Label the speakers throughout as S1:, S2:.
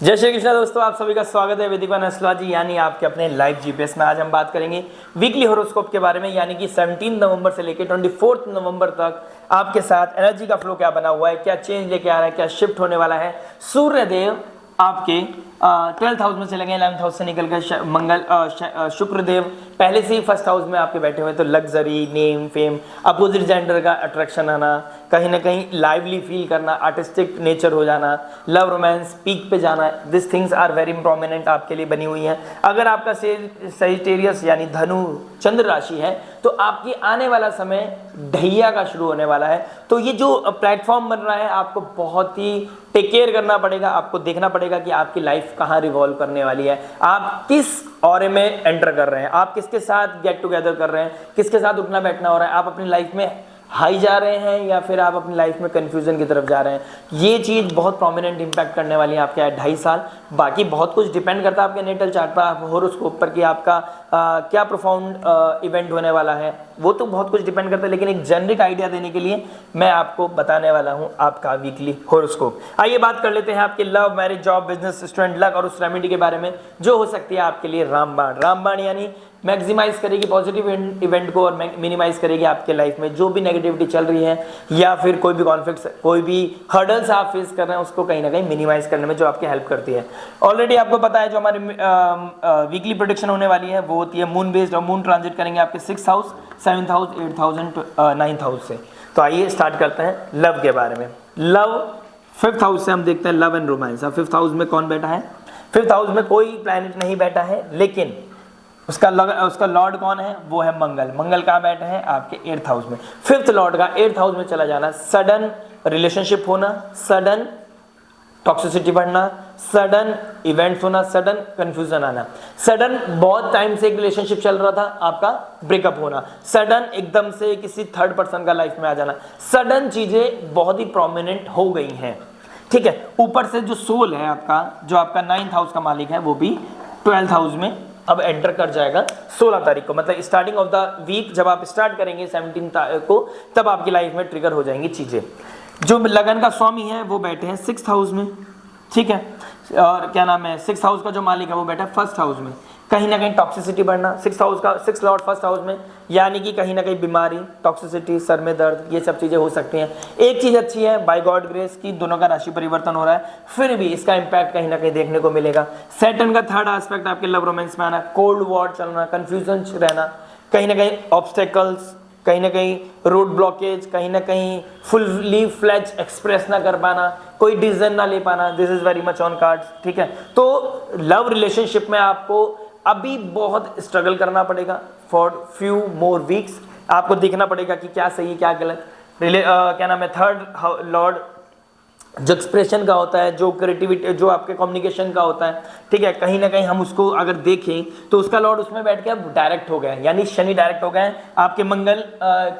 S1: जय श्री कृष्ण दोस्तों, आप सभी का स्वागत है वैदिक वन एस्ट्रोलॉजी यानी आपके अपने लाइव जीपीएस में। आज हम बात करेंगे वीकली हॉरोस्कोप के बारे में, यानी कि 17 नवंबर से लेकर 24 नवंबर तक आपके साथ एनर्जी का फ्लो क्या बना हुआ है, क्या चेंज लेके आ रहा है, क्या शिफ्ट होने वाला है। सूर्य देव आपके 12th हाउस में चले गए, 11th हाउस से निकलकर मंगल शुक्र देव पहले से ही फर्स्ट हाउस में आपके बैठे हुए। तो luxury, name, fame, opposite gender का अट्रैक्शन आना, कहीं ना कहीं लाइवली फील करना, आर्टिस्टिक नेचर हो जाना, लव रोमांस पीक पे जाना, this things are very prominent आपके लिए बनी हुई हैं। अगर आपका सजिटेरियस यानी धनु चंद्र राशि है तो आपकी आने वाला समय ढैया का शुरू होने वाला है। तो ये जो प्लेटफॉर्म बन रहा है आपको बहुत ही टेक केयर करना पड़ेगा, आपको देखना पड़ेगा कि आपकी लाइफ कहाँ रिवॉल्व करने वाली है, आप किस ऑरे में एंटर कर रहे हैं, आप किसके साथ गेट टुगेदर कर रहे हैं, किसके साथ उठना बैठना हो रहा है, आप अपनी लाइफ में हाई जा रहे हैं या फिर आप अपनी लाइफ में कंफ्यूजन की तरफ जा रहे हैं। ये चीज़ बहुत प्रोमिनेंट इंपैक्ट करने वाली है आपके 2.5 साल। बाकी बहुत कुछ डिपेंड करता है आपके नेटल चार्ट पर, हॉरोस्कोप पर कि आपका क्या प्रोफाउंड इवेंट होने वाला है, वो तो बहुत कुछ डिपेंड करता है। लेकिन एक जेनरिक आइडिया देने के लिए मैं आपको बताने वाला हूँ आपका वीकली हॉरोस्कोप। आइए बात कर लेते हैं आपके love, marriage, job, business, student, luck और उस रेमेडी के बारे में जो हो सकती है आपके लिए रामबाण। रामबाण यानी मैक्सिमाइज करेगी पॉजिटिव इवेंट को और मिनिमाइज करेगी आपके लाइफ में जो भी नेगेटिविटी चल रही है या फिर कोई भी कॉन्फ्लिक्ट, कोई भी हर्डल्स आप फेस कर रहे हैं उसको कहीं ना कहीं मिनिमाइज करने में जो आपकी हेल्प करती है। ऑलरेडी आपको पता है जो हमारी वीकली प्रेडिक्शन होने वाली है वो होती है मून बेस्ड, और मून ट्रांजिट करेंगे आपके 6th house, 7th house, 8th house and 9th house से। तो आइए स्टार्ट करते हैं लव के बारे में। लव 5th हाउस से हम देखते हैं लव एंड रोमांस। अब 5th हाउस में कौन बैठा है? 5th हाउस में कोई प्लैनेट नहीं बैठा है, लेकिन उसका लॉर्ड कौन है? वो है मंगल। मंगल कहाँ बैठे हैं? आपके 8th हाउस में। 5th लॉर्ड का 8th हाउस में चला जाना, सडन रिलेशनशिप होना, सडन टॉक्सिसिटी बढ़ना, सडन इवेंट्स होना, सडन कंफ्यूजन आना, सडन बहुत टाइम से एक रिलेशनशिप चल रहा था आपका ब्रेकअप होना, सडन एकदम से किसी थर्ड पर्सन का लाइफ में आ जाना, सडन चीजें बहुत ही प्रोमिनेंट हो गई हैं। ठीक है, ऊपर से जो सोल है आपका, जो आपका 9th हाउस का मालिक है, वो भी 12th हाउस में अब एंटर कर जाएगा 16 तारीख को। मतलब स्टार्टिंग ऑफ द वीक जब आप स्टार्ट करेंगे 17 को, तब आपकी लाइफ में ट्रिगर हो जाएंगी चीजें। जो लगन का स्वामी है वो बैठे हैं 6th हाउस में। ठीक है, और क्या नाम है, 6th हाउस का जो मालिक है वो बैठा है 1st हाउस में। कहीं ना कहीं टॉक्सिसिटी बढ़ना, 6th हाउस का 6th लॉर्ड 1st हाउस में, यानी कि कहीं ना कहीं बीमारी, टॉक्सिसिटी, सर में दर्द, ये सब चीजें हो सकती हैं। एक चीज अच्छी है, बाय गॉड ग्रेस की दोनों का राशि परिवर्तन हो रहा है, फिर भी इसका इंपैक्ट कहीं ना कहीं देखने को मिलेगा। सैटर्न का 3rd एस्पेक्ट आपके लव रोमांस में आना, कोल्ड वॉर चलना, कंफ्यूजन रहना, कहीं ना कहीं ऑब्स्टेकल्स, कहीं ना कहीं रोड ब्लॉकेज, कहीं ना कहीं फुल्ली फ्लेज एक्सप्रेस ना कर पाना, कोई डिसीजन ना ले पाना, this is very much on cards. ठीक है, तो लव रिलेशनशिप में आपको अभी बहुत स्ट्रगल करना पड़ेगा फॉर फ्यू मोर वीक्स। आपको देखना पड़ेगा कि क्या सही क्या गलत। क्या नाम है, 3rd लॉर्ड जो एक्सप्रेशन का होता है, जो क्रिएटिविटी, जो आपके कम्युनिकेशन का होता है, ठीक है, कहीं ना कहीं हम उसको अगर देखें तो उसका लॉर्ड उसमें बैठ के अब डायरेक्ट हो गए हैं, यानी शनि डायरेक्ट हो गए हैं आपके मंगल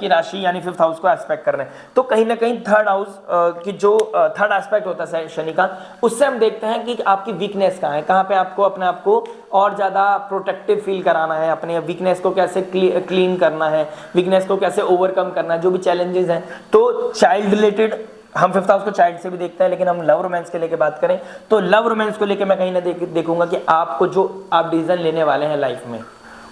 S1: की राशि यानी 5th हाउस को एस्पेक्ट कर रहे हैं। तो कहीं ना कहीं 3rd हाउस की जो 3rd एस्पेक्ट होता है शनि का, उससे हम देखते हैं कि आपकी वीकनेस कहाँ है, कहाँ पे आपको अपने आप को और ज़्यादा प्रोटेक्टिव फील कराना है, अपने वीकनेस को कैसे क्लीन करना है, वीकनेस को कैसे ओवरकम करना है, जो भी चैलेंजेस हैं। तो चाइल्ड रिलेटेड, हम 5th हाउस को चाइल्ड से भी देखते हैं, लेकिन हम लव रोमांस के लेके बात करें तो लव रोमांस को लेके मैं कहीं ना देखूंगा कि आपको जो आप डिसीजन लेने वाले हैं लाइफ में,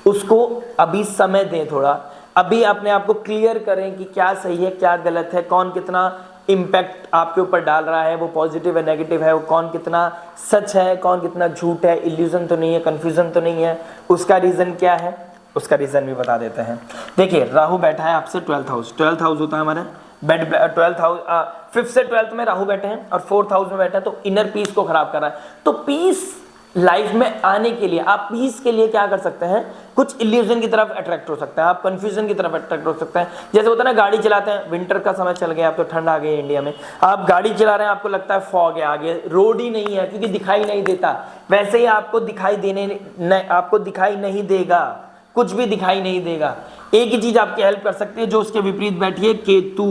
S1: उसको अभी समय दें थोड़ा, अभी अपने आप को क्लियर करें कि क्या सही है क्या गलत है, कौन कितना इम्पैक्ट आपके ऊपर डाल रहा है, वो पॉजिटिव है नेगेटिव है, वो कौन कितना सच है कौन कितना झूठ है, इल्यूजन तो नहीं है, कन्फ्यूजन तो नहीं है, उसका रीजन क्या है, उसका रीजन भी बता देते हैं। देखिए, राहु बैठा है आपसे 12th हाउस। 12th हाउस होता है हमारे बेड, 12th हाउस 5th से 12th में राहु बैठे हैं और 4th हाउस में बैठे हैं, तो इनर पीस को खराब कर रहा है। तो पीस लाइफ में आने के लिए आप पीस के लिए क्या कर सकते हैं, कुछ इल्यूजन की तरफ अट्रैक्ट हो सकते हैं, आप कंफ्यूजन की तरफ अट्रैक्ट हो सकते हैं। जैसे होता है ना, गाड़ी चलाते हैं, विंटर का समय चल गया, अब तो ठंड आ गई है इंडिया में, आप गाड़ी चला रहे हैं, आपको लगता है फॉग है आगे, रोड ही नहीं है क्योंकि दिखाई नहीं देता, वैसे ही आपको दिखाई नहीं देगा, कुछ भी दिखाई नहीं देगा। एक ही चीज आपकी हेल्प कर सकती है जो उसके विपरीत बैठी है, केतु।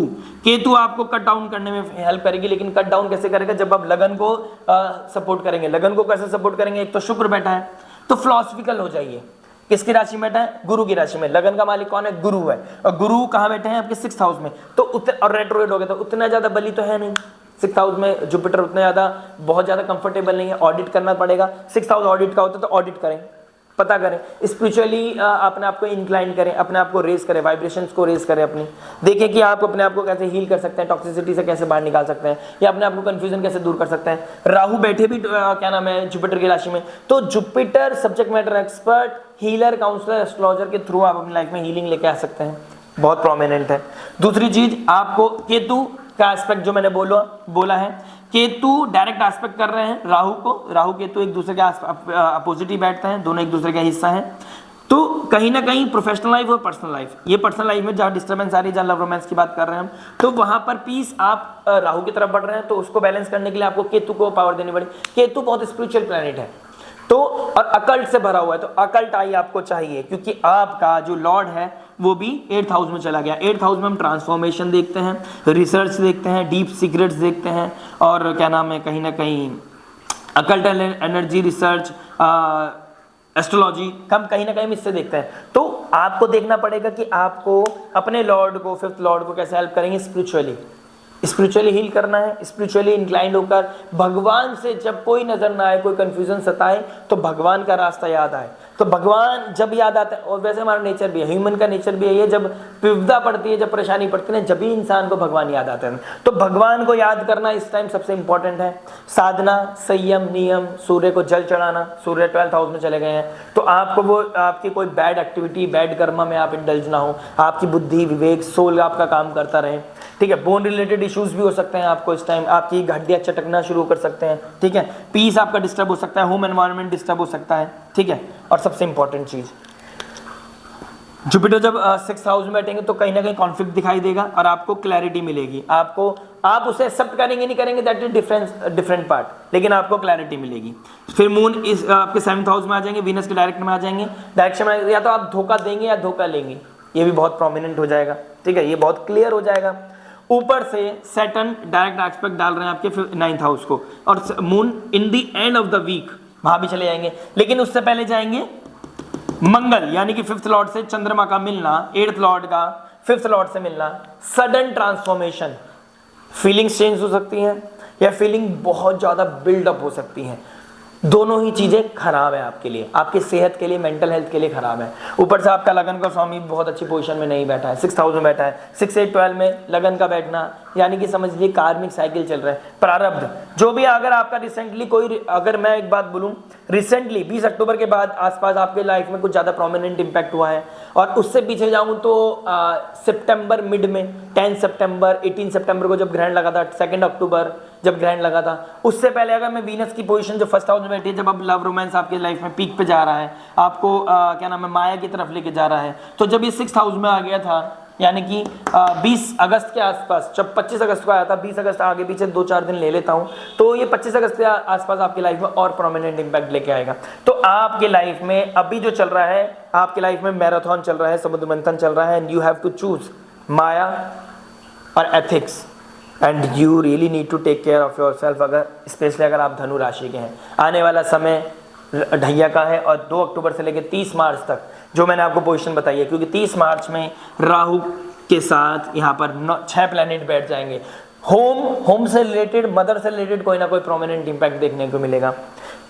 S1: केतु आपको कट डाउन करने में हेल्प करेगी, लेकिन कट डाउन कैसे करेगा, जब आप लगन को सपोर्ट करेंगे। लगन को कैसे सपोर्ट करेंगे, एक तो शुक्र बैठा है, तो फिलोसफिकल हो जाइए। किसकी राशि में बैठा है? गुरु की राशि में। लगन का मालिक कौन है? गुरु है, और गुरु कहाँ बैठे हैं? आपके 6th हाउस में। तो और रेट्रोग्रेड हो गया तो उतना ज्यादा बली तो है नहीं, सिक्स हाउस में जुपिटर उतना ज़्यादा बहुत ज़्यादा कंफर्टेबल नहीं है, ऑडिट करना पड़ेगा। सिक्स हाउस ऑडिट का होता है तो ऑडिट करें, पता करें, स्पिरिचुअली अपने आप को इंक्लाइन करें, अपने आप को रेस करें, वाइब्रेशंस को रेस करें अपनी, देखें कि आप अपने आप को कैसे हील कर सकते हैं, टॉक्सिसिटी से कैसे बाहर निकाल सकते हैं, या अपने आप को कंफ्यूजन कैसे दूर कर सकते हैं। राहु बैठे भी क्या नाम है जुपिटर की राशि में, तो Jupiter subject matter expert, healer, counsellor, astrologer के थ्रू आप अपनी लाइफ में हीलिंग लेके आ सकते हैं, बहुत प्रोमिनेंट है। दूसरी चीज, आपको केतु का एस्पेक्ट जो मैंने बोला है, केतु डायरेक्ट एस्पेक्ट कर रहे हैं राहु को, राहु केतु एक दूसरे के अपोजिट ही बैठते हैं, दोनों एक दूसरे का हिस्सा हैं। तो कहीं ना कहीं प्रोफेशनल लाइफ और पर्सनल लाइफ, ये पर्सनल लाइफ में जहाँ डिस्टर्बेंस आ रही है, जहाँ लव रोमांस की बात कर रहे हैं हम, तो वहां पर पीस आप राहु की तरफ बढ़ रहे हैं, तो उसको बैलेंस करने के लिए आपको केतु को पावर देनी पड़ेगी। केतु बहुत स्पिरिचुअल प्लैनेट है, तो और अकल्ट से भरा हुआ है, तो अकल्ट आई आपको चाहिए, क्योंकि आपका जो लॉर्ड है वो भी 8th हाउस में चला गया। 8th हाउस में हम ट्रांसफॉर्मेशन देखते हैं, रिसर्च देखते हैं, डीप सीक्रेट्स देखते हैं, और क्या नाम है कहीं ना कहीं अकल्ट एनर्जी, रिसर्च, एस्ट्रोलॉजी हम कहीं ना कहीं इससे देखते हैं। तो आपको देखना पड़ेगा कि आपको अपने लॉर्ड को, 5th लॉर्ड को कैसे हेल्प करेंगे, स्पिरिचुअली हील करना है, स्पिरिचुअली इंक्लाइंड होकर भगवान से जब कोई नजर ना आए, कोई कंफ्यूजन सताए, तो भगवान का रास्ता याद आए। तो भगवान जब याद आता है, और वैसे हमारा नेचर भी है, ह्यूमन का नेचर भी है, ये जब विपदा पड़ती है, जब परेशानी पड़ती है, जब भी इंसान को भगवान याद आते हैं। तो भगवान को याद करना इस टाइम सबसे इंपॉर्टेंट है। साधना, संयम, नियम, सूर्य को जल चढ़ाना, सूर्य 12th हाउस में चले गए हैं, तो आपको वो आपकी कोई बैड एक्टिविटी, बैड कर्मा में आप इंडल्ज ना हो, आपकी बुद्धि, विवेक, सोल आपका काम करता रहे, ठीक है। बोन रिलेटेड इश्यूज भी हो सकते हैं आपको इस टाइम, आपकी हड्डियां चटकना शुरू कर सकते हैं, ठीक है। पीस आपका डिस्टर्ब हो सकता है, होम एनवायरनमेंट डिस्टर्ब हो सकता है, ठीक है। और सबसे इंपॉर्टेंट चीज, जुपिटर जब 6th हाउस में बैठेंगे तो कहीं ना कहीं कॉन्फ्लिक्ट दिखाई देगा और आपको क्लैरिटी मिलेगी। आप उसे एक्सेप्ट करेंगे नहीं करेंगे, दैट इज डिफरेंट पार्ट, लेकिन आपको क्लैरिटी मिलेगी। फिर मून इस आपके 7th हाउस में आ जाएंगे, वीनस के डायरेक्ट में आ जाएंगे, डायरेक्शन में, या तो आप धोखा देंगे या धोखा लेंगे, ये भी बहुत प्रोमिनेंट हो जाएगा, ठीक है, ये बहुत क्लियर हो जाएगा। ऊपर से सैटर्न डायरेक्ट एस्पेक्ट डाल रहे हैं आपके 9th हाउस को, और moon in the end of the week वहां भी चले जाएंगे, लेकिन उससे पहले जाएंगे मंगल, यानी कि 5th लॉर्ड से चंद्रमा का मिलना, 8th लॉर्ड का 5th लॉर्ड से मिलना, सडन ट्रांसफॉर्मेशन, फीलिंग्स चेंज हो सकती हैं या फीलिंग बहुत ज्यादा बिल्डअप हो सकती हैं। दोनों ही चीजें खराब है आपके लिए, आपकी सेहत के लिए, मेंटल हेल्थ के लिए खराब है। ऊपर से आपका लगन का स्वामी बहुत अच्छी पोजीशन में नहीं बैठा है, 6th हाउस में बैठा है। 6, 8, 12 में लगन का बैठना, यानी कि समझ लीजिए कार्मिक साइकिल चल रहा है, प्रारब्ध जो भी। अगर आपका रिसेंटली कोई, अगर मैं एक बात बोलूं, रिसेंटली 20 अक्टूबर के बाद आसपास आपके लाइफ में कुछ ज्यादा प्रोमिनेंट इंपैक्ट हुआ है, और उससे पीछे जाऊं तो सितंबर मिड में, 10 सितंबर, 18 सितंबर को जब ग्रहण लगा था, 2 अक्टूबर जब ग्रहण लगा था, उससे पहले अगर मैं वीनस की पोजीशन जो 1st हाउस में बैठी है, जब अब लव रोमांस आपके लाइफ में पीक पे जा रहा है, आपको क्या नाम है माया की तरफ लेके जा रहा है, तो जब ये 6th हाउस में आ गया था, यानी कि 20 अगस्त के आसपास, जब 25 अगस्त को आया था, 20 अगस्त आगे पीछे 2-4 दिन ले लेता हूं, तो ये 25 अगस्त के आसपास आपकी लाइफ में और प्रोमिनेंट इंपैक्ट लेके आएगा। तो आपके लाइफ में अभी जो चल रहा है, आपके लाइफ में मैराथन चल रहा है, समुद्र मंथन चल रहा है, and you have to choose माया और ethics, and you really need to take care of your सेल्फ। अगर स्पेशली अगर आप धनु राशि के हैं, आने वाला समय ढैया का है, और 2 अक्टूबर से लेकर 30 मार्च तक जो मैंने आपको पोजीशन बताई है, क्योंकि 30 मार्च में राहु के साथ यहाँ पर 6 प्लैनेट बैठ जाएंगे। होम से रिलेटेड, मदर से रिलेटेड कोई ना कोई प्रोमिनेंट इंपैक्ट देखने को मिलेगा।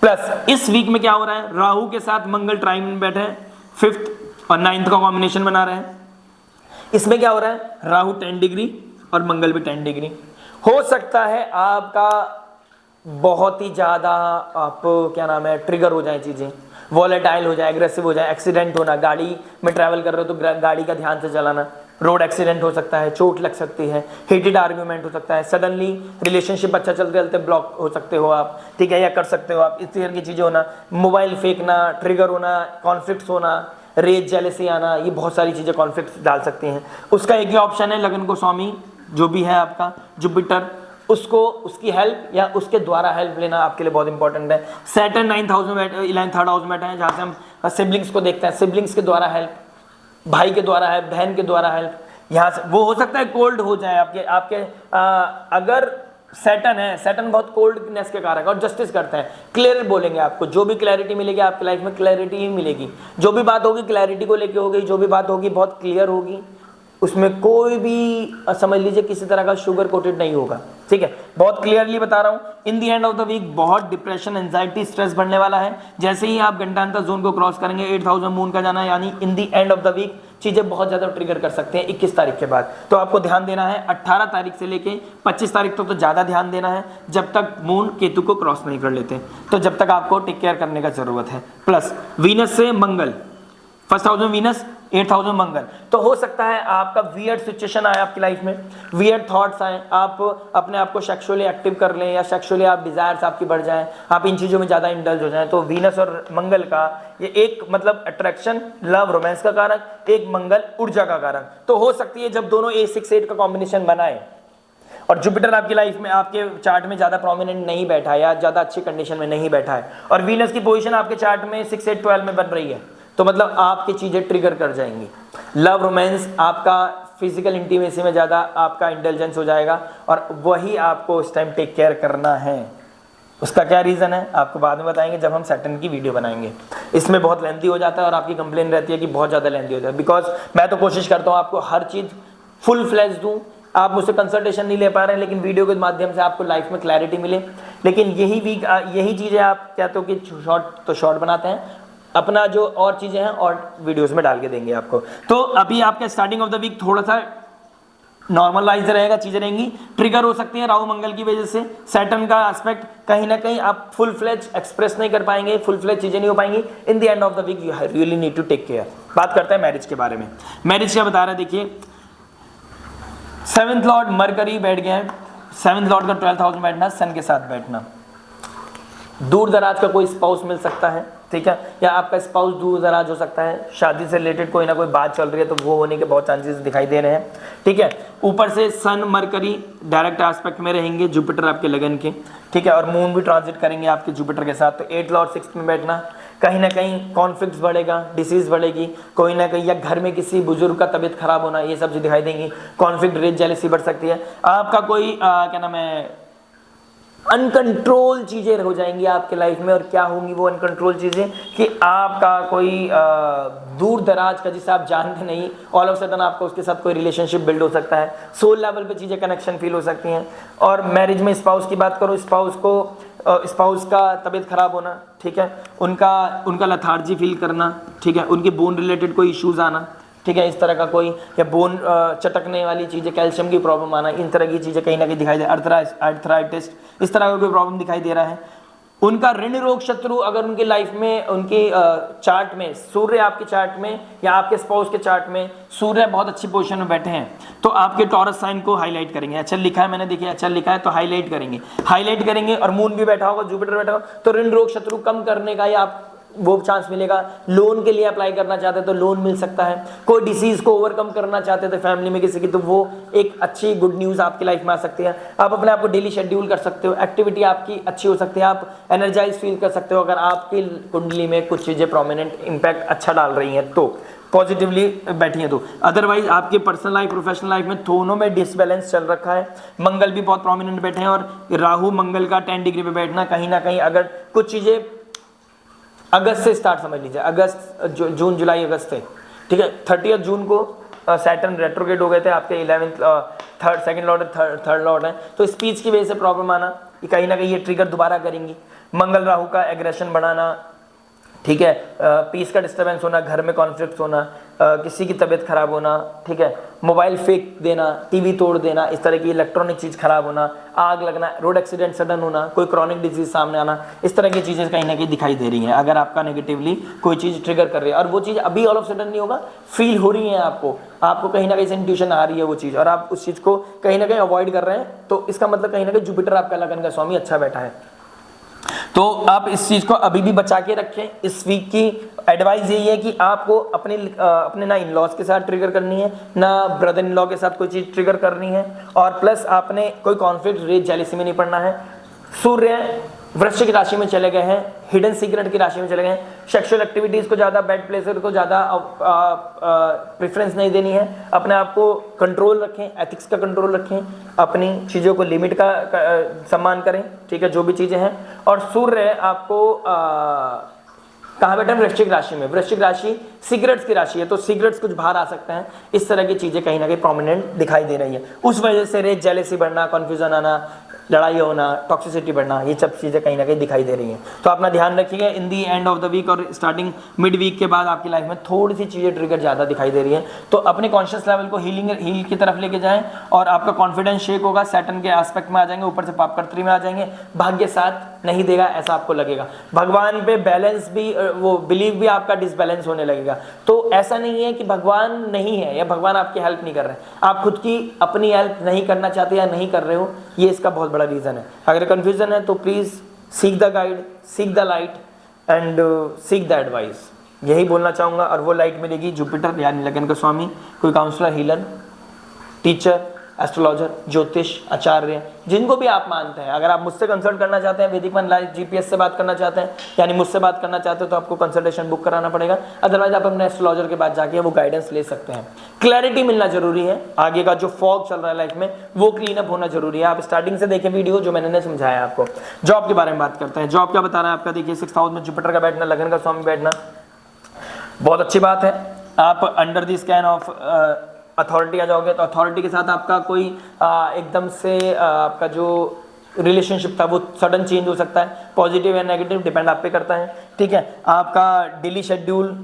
S1: प्लस इस वीक में क्या हो रहा है, राहु के साथ मंगल ट्राइन में बैठे हैं, 5th और 9th का कॉम्बिनेशन बना रहे हैं। इसमें क्या हो रहा है, राहु 10 डिग्री और मंगल भी 10 डिग्री। हो सकता है आपका बहुत ही ज्यादा आप क्या नाम है ट्रिगर हो जाए, चीजें वॉलेटाइल हो जाए, एग्रेसिव हो जाए, एक्सीडेंट होना, गाड़ी में ट्रैवल कर रहे हो तो गाड़ी का ध्यान से चलाना, रोड एक्सीडेंट हो सकता है, चोट लग सकती है, हीटेड आर्ग्यूमेंट हो सकता है, सडनली रिलेशनशिप अच्छा चलते चलते ब्लॉक हो सकते हो आप, ठीक है, या कर सकते हो आप, इस तरह की चीजें होना, मोबाइल फेंकना, ट्रिगर होना, कॉन्फ्लिक्ट्स होना, रेज जेलसी आना, ये बहुत सारी चीजें कॉन्फ्लिक्ट डाल सकती हैं। उसका एक ही ऑप्शन है, लगन को स्वामी जो भी है आपका जुपिटर, उसको उसकी हेल्प या उसके द्वारा हेल्प लेना आपके लिए बहुत इंपॉर्टेंट है। सैटर्न 9th हाउस में बैठे, 11th हाउस में बैठे हैं, जहाँ से हम सिबलिंग्स को देखते हैं, सिबलिंग्स के द्वारा हेल्प, भाई के द्वारा हेल्प, बहन के द्वारा हेल्प, यहाँ से वो हो सकता है कोल्ड हो जाए आपके अगर सैटर्न है, सैटर्न बहुत कोल्डनेस के कारक और जस्टिस करते हैं, क्लियर बोलेंगे आपको, जो भी क्लैरिटी मिलेगी आपकी लाइफ में क्लैरिटी ही मिलेगी, जो भी बात होगी क्लैरिटी को लेके होगी, जो भी बात होगी बहुत क्लियर होगी, उसमें कोई भी समझ लीजिए किसी तरह का शुगर कोटेड नहीं होगा, ठीक है। बहुत क्लियरली बता रहा हूं, इन दी एंड ऑफ द वीक बहुत डिप्रेशन, एंजाइटी, स्ट्रेस बढ़ने वाला है। जैसे ही आप घंटांतर जोन को क्रॉस करेंगे, 8000 मून का जाना, यानी इन दी एंड ऑफ द वीक चीजें बहुत ज्यादा ट्रिगर कर सकते हैं 21 तारीख के बाद। तो आपको ध्यान देना है 18 तारीख से लेके 25 तारीख तक तो ज्यादा ध्यान देना है, जब तक मून केतु को क्रॉस नहीं कर लेते, तो जब तक आपको टेक केयर करने का जरूरत है। प्लस वीनस से मंगल, फर्स्ट हाउस में वीनस, 8000 मंगल, तो हो सकता है आपका वियर्ड सिचुएशन आए आपकी लाइफ में, वियर्ड थॉट्स आए, आप अपने आप को सेक्सुअली एक्टिव कर लें, या सेक्सुअली आप डिजायर्स आपकी बढ़ जाएं, आप इन चीजों में ज्यादा इंडल्ज हो जाएं। तो वीनस और मंगल का ये एक मतलब अट्रैक्शन, लव, रोमांस का कारक, एक मंगल ऊर्जा का कारक। तो हो सकती है जब दोनों A6-8 का कॉम्बिनेशन बनाए और जुपिटर आपकी लाइफ में आपके चार्ट में ज्यादा प्रोमिनेंट नहीं बैठा है या ज्यादा अच्छी कंडीशन में नहीं बैठा है, और वीनस की पोजीशन आपके चार्ट में 6-8-12 में बन रही है, तो मतलब आपकी चीजें ट्रिगर कर जाएंगी। लव, रोमांस, आपका फिजिकल इंटीमेसी में ज्यादा आपका इंटेलिजेंस हो जाएगा, और वही आपको इस टाइम टेक केयर करना है। उसका क्या रीजन है आपको बाद में बताएंगे जब हम सैटर्न की वीडियो बनाएंगे। इसमें बहुत लेंथी हो जाता है और आपकी कंप्लेन रहती है कि बहुत ज्यादा लेंथी हो जाता है, बिकॉज मैं तो कोशिश करता हूँ आपको हर चीज फुल फ्लैश दूं। आप मुझसे कंसल्टेशन नहीं ले पा रहे हैं, लेकिन वीडियो के माध्यम से आपको लाइफ में क्लैरिटी मिले। लेकिन यही चीजें आप कहते हो कि शॉर्ट तो शॉर्ट बनाते हैं, अपना जो और चीजें हैं और वीडियोस में डाल के देंगे आपको। तो अभी आपका स्टार्टिंग ऑफ द वीक थोड़ा सा नॉर्मलाइज रहेगा, चीजें रहेंगी, ट्रिगर हो सकती है राहु मंगल की वजह से। सैटर्न का एस्पेक्ट कहीं ना कहीं आप फुल फ्लेज एक्सप्रेस नहीं कर पाएंगे, फुल फ्लेज चीजें नहीं हो पाएंगी। In the end of the week you really need to take care. बात करते हैं मैरिज के बारे में। मैरिज क्या बता रहा है देखिए, 7th लॉर्ड मरकरी बैठ गया है, 7th लॉर्ड का 12th हाउस में बैठना, सन के साथ बैठना। दूर दराज का कोई स्पाउस मिल सकता है, ठीक है, या आपका स्पाउस दूर दराज हो सकता है, शादी से रिलेटेड कोई ना कोई बात चल रही है, तो वो होने के बहुत चांसेस दिखाई दे रहे हैं, ठीक है। ऊपर से सन मरकरी डायरेक्ट एस्पेक्ट में रहेंगे जुपिटर आपके लगन के, ठीक है, और मून भी ट्रांजिट करेंगे आपके जुपिटर के साथ। तो 8 लॉर्ड 6th में बैठना, कहीं ना कहीं कॉन्फ्लिक्ट बढ़ेगा, डिसीज बढ़ेगी, कोई ना कहीं, या घर में किसी बुजुर्ग का तबीयत खराब होना, ये सब चीज दिखाई देंगी। कॉन्फ्लिक्ट, रेज, जेलसी बढ़ सकती है। आपका कोई क्या नाम है, अनकंट्रोल चीजें हो जाएंगी आपके लाइफ में। और क्या होंगी वो अनकंट्रोल चीजें, कि आपका कोई दूर दराज का जिसे आप जानते नहीं, ऑल ऑफ सडन आपका उसके साथ कोई रिलेशनशिप बिल्ड हो सकता है, सोल लेवल पे चीजें कनेक्शन फील हो सकती हैं। और मैरिज में स्पाउस की बात करो, स्पाउस का तबीयत खराब होना, ठीक है, उनका लथार्जी फील करना, ठीक है, उनके बोन रिलेटेड कोई इश्यूज आना, ठीक है, इस तरह का कोई, या बोन चटकने वाली चीजें, कैल्शियम की प्रॉब्लम आना, इन तरह की चीजें कहीं ना कहीं दिखाई दे, अर्थराइटिस, इस तरह का कोई प्रॉब्लम दिखाई दे रहा है। उनका ऋण रोग शत्रु अगर उनकी लाइफ में, उनकी चार्ट में सूर्य आपके चार्ट में या आपके स्पाउस के चार्ट में सूर्य बहुत अच्छी पोजीशन में बैठे हैं, तो आपके टॉरस साइन को हाईलाइट करेंगे। अच्छा लिखा है मैंने, देखिए अच्छा लिखा है तो हाईलाइट करेंगे। और मून भी बैठा होगा, जुपिटर बैठा होगा, तो ऋण रोग शत्रु कम करने का या आप वो चांस मिलेगा। लोन के लिए अप्लाई करना चाहते हैं तो लोन मिल सकता है। कोई डिसीज को ओवरकम करना चाहते थे फैमिली में किसी की, तो वो एक अच्छी गुड न्यूज आपकी लाइफ में आ सकती है। आप अपने आप को डेली शेड्यूल कर सकते हो, एक्टिविटी आपकी अच्छी हो सकती है, आप एनर्जाइज फील कर सकते हो अगर आपकी कुंडली में कुछ चीजें प्रोमिनेंट इंपैक्ट अच्छा डाल रही हैं, तो पॉजिटिवली बैठी है। तो अदरवाइज आपके पर्सनल लाइफ, प्रोफेशनल लाइफ में दोनों में डिसबैलेंस चल रखा है। मंगल भी बहुत प्रोमिनेंट बैठे हैं, और राहु मंगल का 10 डिग्री पे बैठना, कहीं ना कहीं अगर कुछ चीजें अगस्त से स्टार्ट, समझ लीजिए अगस्त, जून, जुलाई, अगस्त से, ठीक है। 30 जून को सैटर्न रेट्रोग्रेड हो गए थे आपके 11th, second Lord, third Lord है, तो स्पीच की वजह से प्रॉब्लम आना, ये कहीं ना कहीं ये ट्रिगर दोबारा करेंगी। मंगल राहु का एग्रेशन बढ़ाना, ठीक है, पीस का डिस्टर्बेंस होना, घर में कॉन्फ्लिक्ट होना, किसी की तबीयत खराब होना, ठीक है, मोबाइल फेंक देना, टीवी तोड़ देना, इस तरह की इलेक्ट्रॉनिक चीज खराब होना, आग लगना, रोड एक्सीडेंट सडन होना, कोई क्रॉनिक डिजीज सामने आना, इस तरह की चीजें कहीं ना कहीं दिखाई दे रही हैं अगर आपका नेगेटिवली कोई चीज ट्रिगर कर रही है। और वो चीज अभी ऑल ऑफ सडन नहीं होगा, फील हो रही है आपको कहीं ना कहीं से इंट्यूशन आ रही है वो चीज, और आप उस चीज को कहीं ना कहीं अवॉइड कर रहे हैं, तो इसका मतलब कहीं ना कहीं जुपिटर आपका लगन का स्वामी अच्छा बैठा है। तो आप इस चीज को अभी भी बचा के रखें। इस वीक की एडवाइस यही है कि आपको अपने ना इन लॉज के साथ ट्रिगर करनी है, ना ब्रदर इन लॉ के साथ कोई चीज ट्रिगर करनी है, और प्लस आपने कोई कॉन्फ्लिक्ट, रेज, जेलसी में नहीं पड़ना है। सूर्य वृश्चिक राशि में चले गए हैं, हिडन सीक्रेट की राशि में चले गए हैं। सेक्सुअल एक्टिविटीज को ज्यादा, बेड प्लेजर को ज्यादा प्रेफरेंस नहीं देनी है। अपने आप को कंट्रोल रखें, एथिक्स का कंट्रोल रखें, अपनी चीजों को लिमिट का सम्मान करें, ठीक है, जो भी चीजें हैं। और सूर्य आपको कहाँ बैठे हैं? वृश्चिक राशि में। वृश्चिक राशि सिगरेट्स की राशि है, तो सिगरेट्स कुछ बाहर आ सकते हैं, इस तरह की चीजें कहीं ना कहीं प्रोमिनेंट दिखाई दे रही है। उस वजह से रेज जेलेसी बढ़ना, कंफ्यूजन आना, लड़ाई होना, टॉक्सिसिटी बढ़ना, ये सब चीजें कहीं ना कहीं दिखाई दे रही हैं। तो अपना ध्यान रखिएगा। इन दी एंड ऑफ द वीक और स्टार्टिंग मिड वीक के बाद आपकी लाइफ में थोड़ी सी चीजें ट्रिगर ज्यादा दिखाई दे रही है, तो अपने कॉन्शियस लेवल को हील की तरफ लेके जाएं और आपका कॉन्फिडेंस शेक होगा, सैटर्न के एस्पेक्ट में आ जाएंगे, ऊपर से पापकर्त्री में आ जाएंगे, भाग्य साथ नहीं देगा ऐसा आपको लगेगा। भगवान पे बैलेंस भी, वो बिलीव भी आपका डिसबैलेंस होने लगेगा। तो ऐसा नहीं है कि भगवान नहीं है या भगवान आपकी हेल्प नहीं कर रहे हैं, आप खुद की अपनी हेल्प नहीं करना चाहते या नहीं कर रहे हो, ये इसका बहुत बड़ा रीजन है। अगर कंफ्यूजन है तो please seek the guide, seek the light and seek the advice, यही बोलना चाहूंगा। और वो लाइट मिलेगी जुपिटर यानी लगन का स्वामी, कोई काउंसलर, हीलर, टीचर, एस्ट्रोलॉजर, ज्योतिष, आचार्य, जिनको भी आप मानते हैं। अगर आप मुझसे कंसल्ट करना चाहते हैं, वैदिक वन लाइफ जीपीएस से बात करना चाहते हैं, यानी मुझसे बात करना चाहते हो, तो आपको कंसल्टेशन बुक कराना पड़ेगा। अदरवाइज आप अपने एस्ट्रोलॉजर के पास जाके वो गाइडेंस ले सकते हैं। क्लैरिटी मिलना जरूरी है, आगे का जो फॉग चल रहा है लाइफ में वो क्लीन अप होना जरूरी है। आप स्टार्टिंग से देखें वीडियो जो मैंने समझाया आपको। जॉब के बारे में बात करते हैं। जॉब क्या बता रहा है आपका? देखिए 6th हाउस में जुपिटर का बैठना, लगन का स्वामी बैठना, बहुत अच्छी बात है। आप under the scan of authority आ जाओगे, तो अथॉरिटी के साथ आपका कोई एकदम से आपका जो रिलेशनशिप था वो सडन चेंज हो सकता है, पॉजिटिव या नेगेटिव डिपेंड आप पे करता है। ठीक है, आपका डेली शेड्यूल,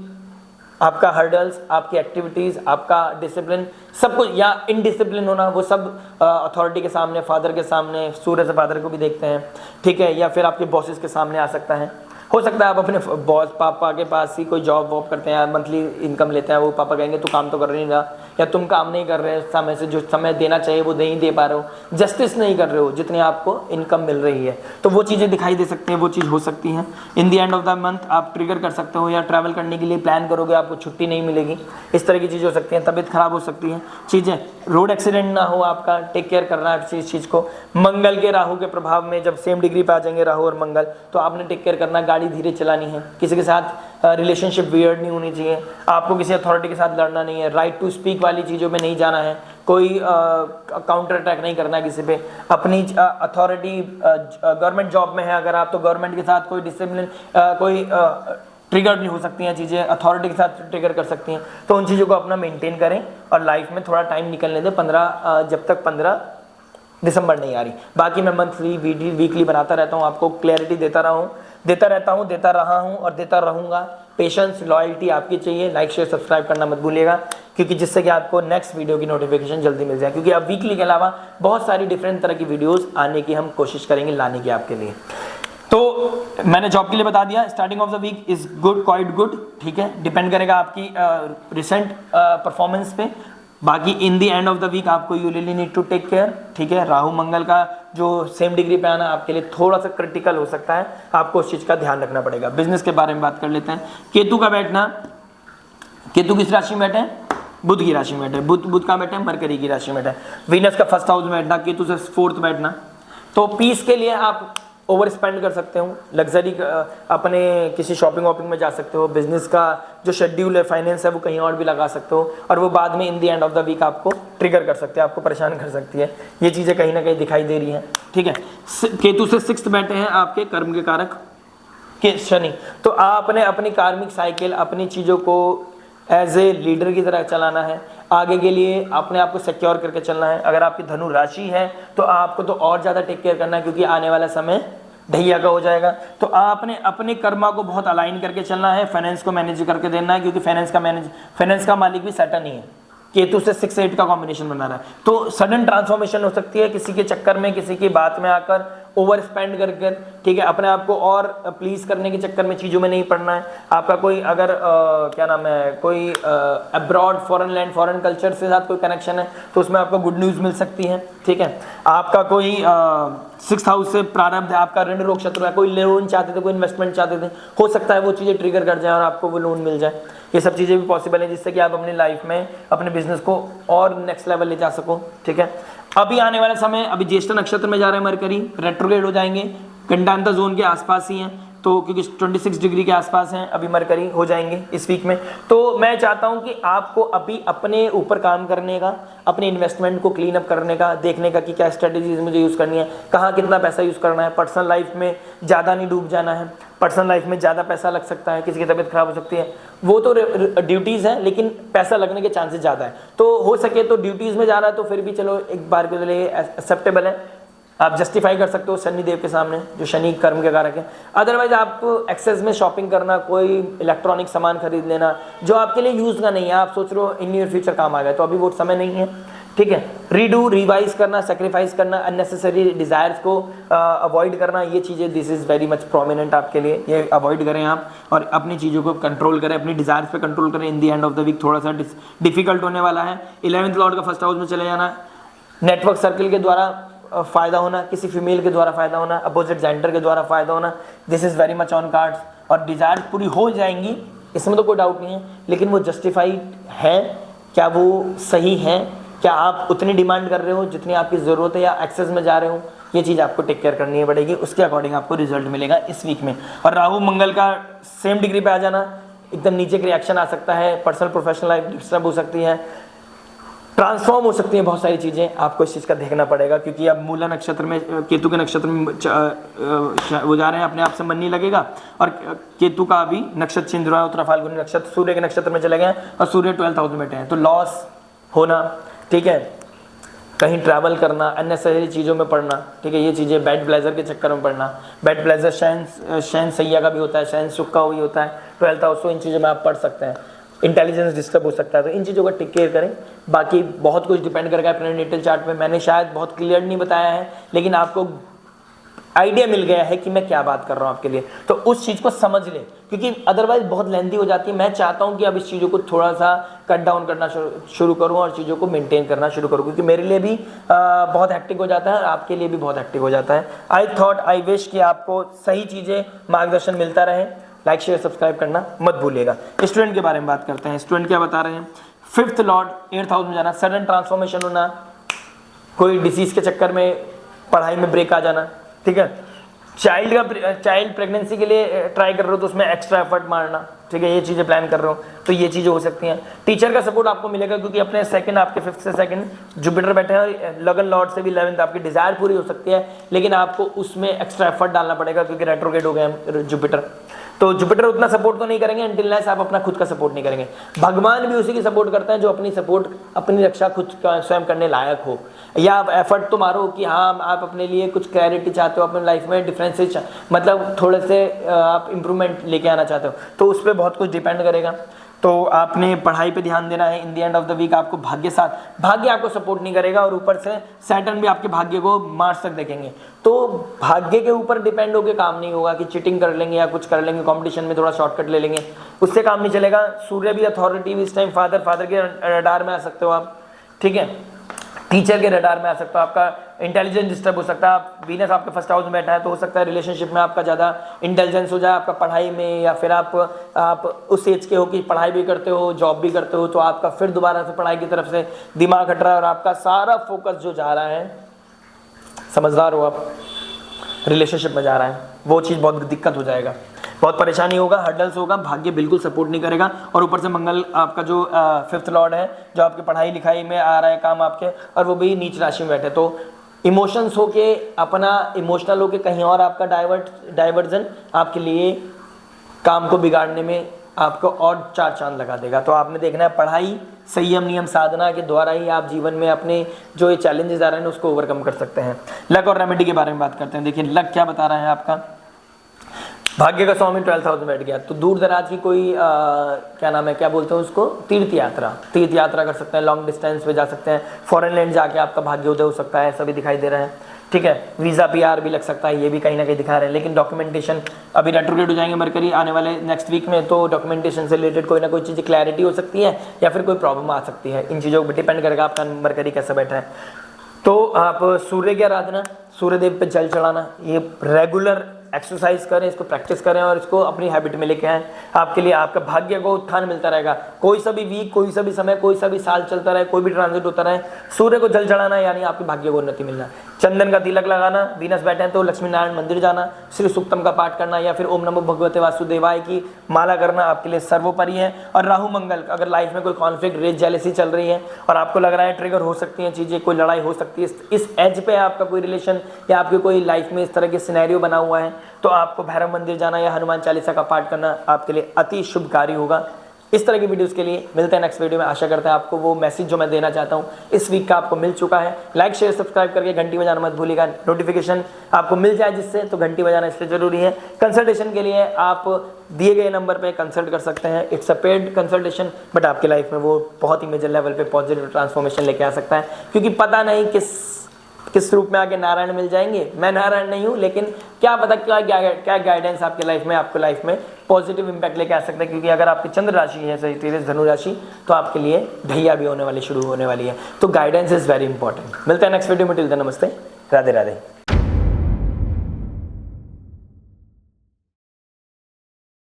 S1: आपका हर्डल्स, आपकी एक्टिविटीज, आपका डिसिप्लिन, सब कुछ, या इनडिसिप्लिन होना, वो सब अथॉरिटी के सामने, फादर के सामने, सूर्य से फादर को भी देखते हैं। ठीक है, या फिर आपके बॉसेस के सामने आ सकता है। हो सकता है आप अपने बॉस पापा के पास ही कोई जॉब वॉब करते हैं, मंथली इनकम लेते हैं, वो पापा कहेंगे तू काम तो कर नहीं रहा, या तुम काम नहीं कर रहे समय से, जो समय देना चाहिए वो नहीं दे पा रहे हो, जस्टिस नहीं कर रहे हो जितनी आपको इनकम मिल रही है, तो वो चीज़ें दिखाई दे सकती हैं, वो चीज़ हो सकती हैं। इन the end of the month आप ट्रिगर कर सकते हो, या ट्रैवल करने के लिए प्लान करोगे, आपको छुट्टी नहीं मिलेगी, इस तरह की चीज़ें हो सकती हैं। तबीयत खराब हो सकती है, चीज़ें, रोड एक्सीडेंट ना हो आपका, टेक केयर करना है इस चीज़ को। मंगल के राहु के प्रभाव में जब सेम डिग्री पे आ जाएंगे राहु और मंगल, तो आपने टेक केयर करना, गाड़ी धीरे चलानी है, किसी के साथ रिलेशनशिप वियर्ड नहीं होनी चाहिए, आपको किसी अथॉरिटी के साथ लड़ना नहीं है, राइट टू स्पीक वाली चीज़ों में नहीं जाना है, कोई काउंटर अटैक नहीं करना है किसी पे, अपनी अथॉरिटी गवर्नमेंट जॉब में है अगर आप, तो गवर्नमेंट के साथ कोई डिसिप्लिन कोई ट्रिगर नहीं हो सकती हैं चीज़ें, अथॉरिटी के साथ ट्रिगर कर सकती हैं, तो उन चीज़ों को अपना मेंटेन करें और लाइफ में थोड़ा टाइम निकलने दें, 15 जब तक 15 दिसंबर नहीं आ रही। बाकी मैं मंथली वीकली बनाता रहता हूँ, आपको क्लैरिटी देता रहा हूँ और देता रहूँगा। पेशेंस, लॉयल्टी आपकी चाहिए। लाइक शेयर सब्सक्राइब करना मत भूलिएगा, क्योंकि जिससे कि आपको नेक्स्ट वीडियो की नोटिफिकेशन जल्दी मिल जाए, क्योंकि अब वीकली के अलावा बहुत सारी डिफरेंट तरह की वीडियोस आने की हम कोशिश करेंगे लाने की आपके लिए। तो मैंने जॉब के लिए बता दिया, starting of the week is good, quite good. ठीक है, डिपेंड करेगा आपकी रिसेंट परफॉर्मेंस पे। बाकी in the end of the week आपको you really need to take care. ठीक है, राहु मंगल का जो सेम डिग्री पे आना आपके लिए थोड़ा सा क्रिटिकल हो सकता है, आपको उस चीज़ का ध्यान रखना पड़ेगा। बिजनेस के बारे में बात कर लेते हैं। केतु का बैठना, केतु किस राशि में बैठे हैं? बुध की राशि में बैठे। बुध का बैठे हैं मरकरी की राशि में बैठे। विनस का फर्स्ट हाउस में बैठना, केतु से 4th बैठना। तो पीस के लिए आप ओवर स्पेंड कर सकते हो, लग्जरी अपने किसी शॉपिंग वॉपिंग में जा सकते हो, बिजनेस का जो शेड्यूल है, फाइनेंस है, वो कहीं और भी लगा सकते हो, और वो बाद में in the end of the week आपको ट्रिगर कर सकते हैं, आपको परेशान कर सकती है। ये चीज़ें कहीं ना कहीं दिखाई दे रही हैं। ठीक है, केतु से 6th बैठे हैं आपके कर्म के कारक के शनि, तो आपने अपनी कार्मिक साइकिल, अपनी चीज़ों को एज ए लीडर की तरह चलाना है, आगे के लिए अपने आप को सिक्योर करके चलना है। अगर आपकी धनु राशि है तो आपको तो और ज़्यादा टेक केयर करना है, क्योंकि आने वाला समय ढैया का हो जाएगा। तो आपने अपने कर्मा को बहुत अलाइन करके चलना है, फाइनेंस को मैनेज करके देना है, क्योंकि फाइनेंस का मालिक भी सैटर्न ही है, केतु से 6-8 का कॉम्बिनेशन बना रहा है। तो सडन ट्रांसफॉर्मेशन हो सकती है किसी के चक्कर में, किसी की बात में आकर ओवर स्पेंड करके। ठीक है, अपने आप को और प्लीज करने के चक्कर में चीज़ों में नहीं पड़ना है। आपका कोई अगर क्या नाम है, कोई abroad foreign land, foreign culture से साथ कोई कनेक्शन है, तो उसमें आपको गुड न्यूज़ मिल सकती है। ठीक है, आपका कोई 6th हाउस से प्रारब्ध है, आपका ऋण रोग शत्रु है, कोई लोन चाहते थे, कोई इन्वेस्टमेंट चाहते थे, हो सकता है वो चीज़ें ट्रिगर कर जाए और आपको वो लोन मिल जाए। ये सब चीज़ें भी पॉसिबल है, जिससे कि आप अपनी लाइफ में अपने बिजनेस को और नेक्स्ट लेवल ले जा सको। ठीक है, अभी आने वाला समय, अभी ज्येष्ठ नक्षत्र में जा रहे हैं मरकरी, रेट्रोग्रेड हो जाएंगे, गंडांतर जोन के आसपास ही हैं, तो क्योंकि 26 डिग्री के आसपास हैं अभी मरकरी हो जाएंगे इस वीक में। तो मैं चाहता हूं कि आपको अभी अपने ऊपर काम करने का, अपने इन्वेस्टमेंट को क्लीन अप करने का, देखने का कि क्या स्ट्रेटेजीज मुझे यूज़ करनी है, कहाँ कितना पैसा यूज़ करना है। पर्सनल लाइफ में ज़्यादा नहीं डूब जाना है, पर्सनल लाइफ में ज़्यादा पैसा लग सकता है, किसी की तबीयत खराब हो सकती है, वो तो ड्यूटीज़ हैं लेकिन पैसा लगने के चांसेस ज़्यादा है। तो हो सके तो ड्यूटीज़ में जा रहा है तो फिर भी चलो एक बार के लिए एक्सेप्टेबल है, आप जस्टिफाई कर सकते हो शनि देव के सामने जो शनि कर्म के कारक है। अदरवाइज आप एक्सेस में शॉपिंग करना, कोई इलेक्ट्रॉनिक सामान खरीद लेना जो आपके लिए यूज़ का नहीं है, आप सोच रहे हो इन नियर फ्यूचर काम आ गया, तो अभी वो समय नहीं है, ठीक है। रीडू, रिवाइज करना, सेक्रीफाइस करना, अननेसेसरी डिज़ायर्स को अवॉइड करना, ये चीज़ें this is very much prominent आपके लिए, ये अवॉइड करें आप और अपनी चीज़ों को कंट्रोल करें, अपनी डिज़ायर्स पे कंट्रोल करें। इन दी एंड ऑफ द वीक थोड़ा सा डिफिकल्ट होने वाला है। 11th लॉर्ड का फर्स्ट हाउस में चले जाना, नेटवर्क सर्कल के द्वारा फ़ायदा होना, किसी फीमेल के द्वारा फ़ायदा होना, अपोजिट जेंडर के द्वारा फ़ायदा होना, this is very much on cards. और डिज़ायर पूरी हो जाएंगी, इसमें तो कोई डाउट नहीं है, लेकिन वो जस्टिफाइड है क्या, वो सही है क्या, आप उतनी डिमांड कर रहे हो जितनी आपकी ज़रूरत है या एक्सेस में जा रहे हो, ये चीज़ आपको टेक केयर करनी पड़ेगी, उसके अकॉर्डिंग आपको रिजल्ट मिलेगा इस वीक में। और राहु मंगल का सेम डिग्री पे आ जाना, एकदम नीचे के रिएक्शन आ सकता है, पर्सनल प्रोफेशनल लाइफ डिस्टर्ब हो सकती है, ट्रांसफॉर्म हो सकती हैं बहुत सारी चीज़ें, आपको इस चीज़ का देखना पड़ेगा। क्योंकि अब मूला नक्षत्र में, केतु के नक्षत्र में वो जा रहे हैं, अपने आप से मन नहीं लगेगा। और केतु का भी नक्षत्र चेंज हुआ है, उत्तरा फाल्गुनी नक्षत्र सूर्य के नक्षत्र में चले गए और सूर्य 12th हाउस में बैठे हैं, तो लॉस होना, ठीक है, कहीं ट्रैवल करना, अननेसेसरी चीज़ों में पड़ना, ठीक है, ये चीज़ें, बेड प्लेजर के चक्कर में पड़ना, बेड प्लेजर शयन सैया का भी होता है, शयन सुख का भी होता है 12th हाउस, तो इन चीज़ों में आप पढ़ सकते हैं, इंटेलिजेंस डिस्टर्ब हो सकता है, तो इन चीज़ों का टेक केयर करें। बाकी बहुत कुछ डिपेंड करेगा अपने नेटल चार्ट पे, मैंने शायद बहुत क्लियर नहीं बताया है लेकिन आपको आइडिया मिल गया है कि मैं क्या बात कर रहा हूँ आपके लिए, तो उस चीज़ को समझ लें क्योंकि अदरवाइज बहुत लेंथी हो जाती है। मैं चाहता हूँ कि अब इस चीज़ों को थोड़ा सा कट डाउन करना शुरू करूँ और चीज़ों को मेंटेन करना शुरू करूँ, क्योंकि मेरे लिए भी बहुत हेक्टिक हो जाता है और आपके लिए भी बहुत हेक्टिक हो जाता है। आई विश कि आपको सही चीज़ें, मार्गदर्शन मिलता रहे। लाइक शेयर सब्सक्राइब करना मत भूलिएगा। स्टूडेंट के बारे में बात करते हैं। स्टूडेंट क्या बता रहे हैं, 5th लॉर्ड 8th हाउस में जाना, सडन ट्रांसफॉर्मेशन होना, कोई डिसीज के चक्कर में पढ़ाई में ब्रेक आ जाना, ठीक है, चाइल्ड प्रेगनेंसी के लिए ट्राई कर रहे हो तो उसमें एक्स्ट्रा एफर्ट मारना, ठीक है, ये चीज़ें प्लान कर रहे हो तो ये चीज़ें हो सकती हैं। टीचर का सपोर्ट आपको मिलेगा क्योंकि अपने सेकंड, आपके 5th से सेकंड जुपिटर बैठे हैं और लगन लॉर्ड से भी 11th, आपकी डिज़ायर पूरी हो सकती है लेकिन आपको उसमें एक्स्ट्रा एफर्ट डालना पड़ेगा क्योंकि रेट्रोग्रेड हो गए जुपिटर, तो जुपिटर उतना सपोर्ट तो नहीं करेंगे अनटिल आप अपना खुद का सपोर्ट नहीं करेंगे। भगवान भी उसी की सपोर्ट करते हैं जो अपनी रक्षा खुद का स्वयं करने लायक हो, या आप एफर्ट तो मारो कि हाँ आप अपने लिए कुछ क्लैरिटी चाहते हो, अपने लाइफ में डिफरेंसेस मतलब थोड़े से आप इंप्रूवमेंट लेके आना चाहते हो, तो उस पर बहुत कुछ डिपेंड करेगा। तो आपने पढ़ाई पे ध्यान देना है। In the end of the week आपको भाग्य आपको सपोर्ट नहीं करेगा और ऊपर से सैटर्न भी आपके भाग्य को मार्च तक देखेंगे, तो भाग्य के ऊपर डिपेंड होकर काम नहीं होगा कि चीटिंग कर लेंगे या कुछ कर लेंगे, कंपटीशन में थोड़ा शॉर्टकट ले लेंगे, उससे काम नहीं चलेगा। सूर्य भी अथॉरिटी भी इस टाइम फादर के रडार में आ सकते हो आप, ठीक है, टीचर के रडार में आ सकता है, आपका इंटेलिजेंस डिस्टर्ब हो सकता है। आप वीनस आपके फर्स्ट हाउस में बैठा है तो हो सकता है रिलेशनशिप में आपका ज़्यादा इंटेलिजेंस हो जाए, आपका पढ़ाई में, या फिर आप उस एज के हो कि पढ़ाई भी करते हो, जॉब भी करते हो, तो आपका फिर दोबारा से पढ़ाई की तरफ से दिमाग हट रहा है और आपका सारा फोकस जो जा रहा है, समझदार हो आप, रिलेशनशिप में जा रहा है, वो चीज़ बहुत दिक्कत हो जाएगा, बहुत परेशानी होगा, हर्डल्स होगा, भाग्य बिल्कुल सपोर्ट नहीं करेगा। और ऊपर से मंगल आपका जो 5th लॉर्ड है जो आपकी पढ़ाई लिखाई में आ रहा है काम आपके, और वो भी नीच राशि में बैठे, तो इमोशंस हो के अपना इमोशनल हो के कहीं और आपका डाइवर्जन आपके लिए काम को बिगाड़ने में आपको और 4 चांद लगा देगा। तो आपने देखना है पढ़ाई, संयम, नियम, साधना के द्वारा ही आप जीवन में अपने जो ये चैलेंजेस आ रहे हैं उसको ओवरकम कर सकते हैं। लक और रेमेडी के बारे में बात करते हैं। देखिए लक क्या बता रहा है आपका, भाग्य का स्वामी 12th हाउस में बैठ गया, तो दूर दराज की कोई क्या नाम है, क्या बोलते हैं उसको, तीर्थ यात्रा कर सकते हैं, लॉन्ग डिस्टेंस पे जा सकते हैं, फॉरेन लैंड जाके आपका भाग्य उदय हो सकता है, ऐसा भी दिखाई दे रहा है, ठीक है। वीज़ा PR भी लग सकता है, ये भी कहीं ना कहीं दिखा रहे हैं। लेकिन डॉक्यूमेंटेशन अभी रेट्रोग्रेड हो जाएंगे मरकरी आने वाले नेक्स्ट वीक में, तो डॉक्यूमेंटेशन से रिलेटेड कोई ना कोई चीज़ क्लैरिटी हो सकती है या फिर कोई प्रॉब्लम आ सकती है। इन चीज़ों पर डिपेंड करेगा आपका मरकरी कैसा बैठा है। तो आप सूर्य की आराधना, सूर्यदेव पे जल चढ़ाना, ये रेगुलर एक्सरसाइज करें, इसको प्रैक्टिस करें और इसको अपनी हैबिट में लेके आएँ। आपके लिए आपका भाग्य को उत्थान मिलता रहेगा। कोई सा भी वीक, कोई सा भी समय, कोई सा भी साल चलता रहे, कोई भी ट्रांजिट होता रहे, सूर्य को जल चढ़ाना यानी आपके भाग्य को उन्नति मिलना। चंदन का तिलक लगाना, वीनस बैठे हैं तो लक्ष्मी नारायण मंदिर जाना, श्री सूक्तम का पाठ करना या फिर ओम नमो भगवते वासुदेवाय की माला करना आपके लिए सर्वोपरि है। और राहु मंगल, अगर लाइफ में कोई कॉन्फ्लिक्ट, रेज, जेलेसी चल रही है और आपको लग रहा है ट्रिगर हो सकती हैं चीज़ें, कोई लड़ाई हो सकती है, इस एज पे आपका कोई रिलेशन या आपकी कोई लाइफ में इस तरह के सिनेरियो बना हुआ है, तो आपको भैरव मंदिर जाना या हनुमान चालीसा का पाठ करना आपके लिए अति शुभकारी होगा। इस तरह की वीडियोस के लिए मिलते हैं नेक्स्ट वीडियो में। आशा करते हैं आपको वो मैसेज जो मैं देना चाहता हूँ इस वीक का आपको मिल चुका है। लाइक शेयर सब्सक्राइब करके घंटी बजाना मत भूलिएगा, नोटिफिकेशन आपको मिल जाए जिससे, तो घंटी बजाना इसलिए जरूरी है। कंसल्टेशन के लिए आप दिए गए नंबर पे कंसल्ट कर सकते हैं। It's a paid consultation, but आपके लाइफ में वो बहुत ही मेजर लेवल पे पॉजिटिव ट्रांसफॉर्मेशन लेके आ सकता है, क्योंकि पता नहीं किस रूप में आगे नारायण मिल जाएंगे। मैं नारायण नहीं हूँ, लेकिन क्या पता क्या गाइडेंस आपके लाइफ में, आपको लाइफ में पॉजिटिव इंपैक्ट लेके आ सकता है। क्योंकि अगर आपकी चंद्र राशि है सजिटेरियस धनु राशि, तो आपके लिए ढैया भी शुरू होने वाली है। तो गाइडेंस इज वेरी इंपॉर्टेंट। मिलते हैं नेक्स्ट वीडियो में, टिल देन नमस्ते, राधे राधे।